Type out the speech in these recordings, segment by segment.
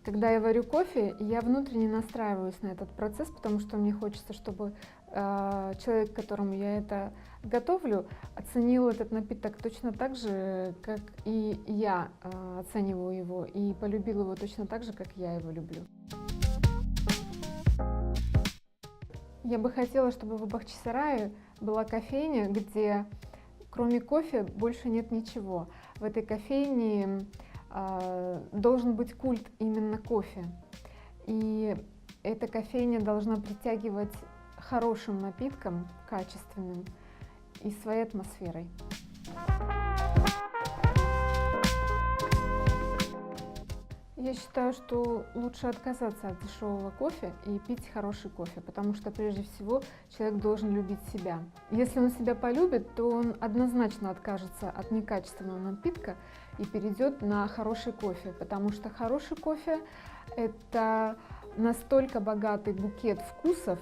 Когда я варю кофе, я внутренне настраиваюсь на этот процесс, потому что мне хочется, чтобы человек, которому я это готовлю, оценил этот напиток точно так же, как и я оцениваю его, и полюбил его точно так же, как я его люблю. Я бы хотела, чтобы в Бахчисарае была кофейня, где кроме кофе больше нет ничего. В этой кофейне должен быть культ именно кофе. И эта кофейня должна притягивать хорошим напитком, качественным и своей атмосферой. Я считаю, что лучше отказаться от дешевого кофе и пить хороший кофе, потому что прежде всего человек должен любить себя. Если он себя полюбит, то он однозначно откажется от некачественного напитка и перейдет на хороший кофе, потому что хороший кофе – это настолько богатый букет вкусов,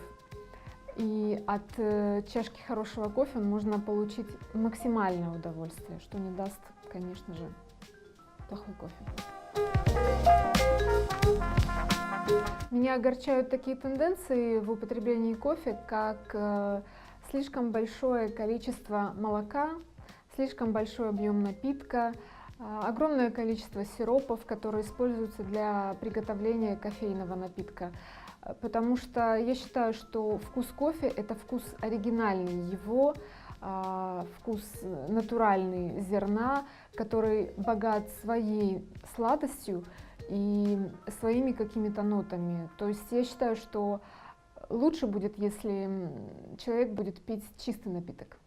и от чашки хорошего кофе можно получить максимальное удовольствие, что не даст, конечно же, плохой кофе. Меня огорчают такие тенденции в употреблении кофе, как слишком большое количество молока, слишком большой объем напитка, огромное количество сиропов, которые используются для приготовления кофейного напитка. Потому что я считаю, что вкус кофе – это вкус оригинальный его, вкус натуральный зерна, который богат своей сладостью и своими какими-то нотами. То есть я считаю, что лучше будет, если человек будет пить чистый напиток.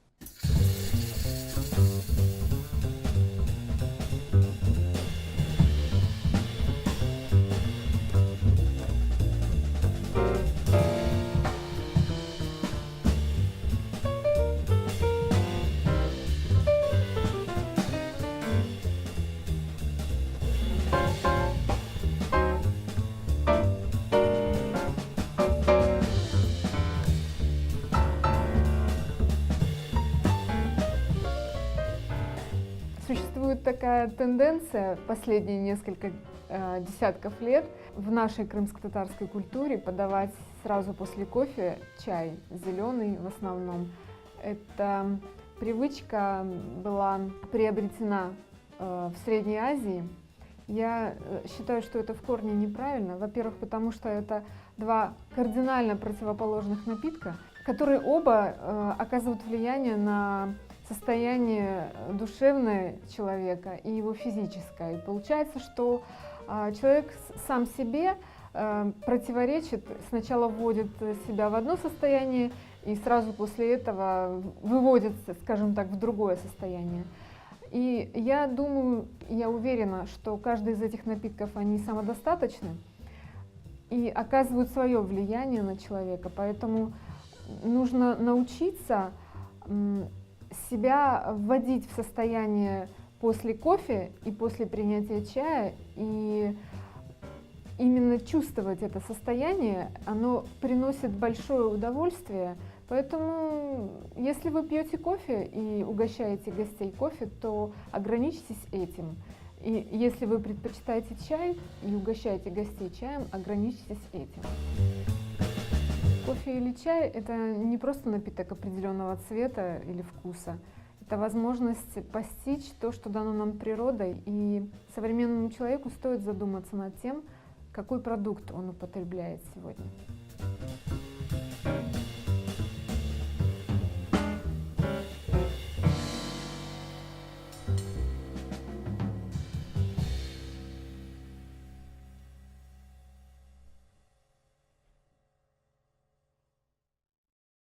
Существует такая тенденция последние несколько десятков лет в нашей крымско-татарской культуре подавать сразу после кофе чай, зеленый в основном. Эта привычка была приобретена в Средней Азии. Я считаю, что это в корне неправильно. Во-первых, потому что это два кардинально противоположных напитка, которые оба оказывают влияние на состояние душевное человека и его физическое. И получается, что человек сам себе противоречит, сначала вводит себя в одно состояние и сразу после этого выводит, скажем так, в другое состояние. И я думаю, я уверена, что каждый из этих напитков, они самодостаточны и оказывают свое влияние на человека, поэтому нужно научиться себя вводить в состояние после кофе и после принятия чая, и именно чувствовать это состояние, оно приносит большое удовольствие. Поэтому, если вы пьете кофе и угощаете гостей кофе, то ограничьтесь этим. И если вы предпочитаете чай и угощаете гостей чаем, ограничьтесь этим. Кофе или чай – это не просто напиток определенного цвета или вкуса. Это возможность постичь то, что дано нам природой, и современному человеку стоит задуматься над тем, какой продукт он употребляет сегодня.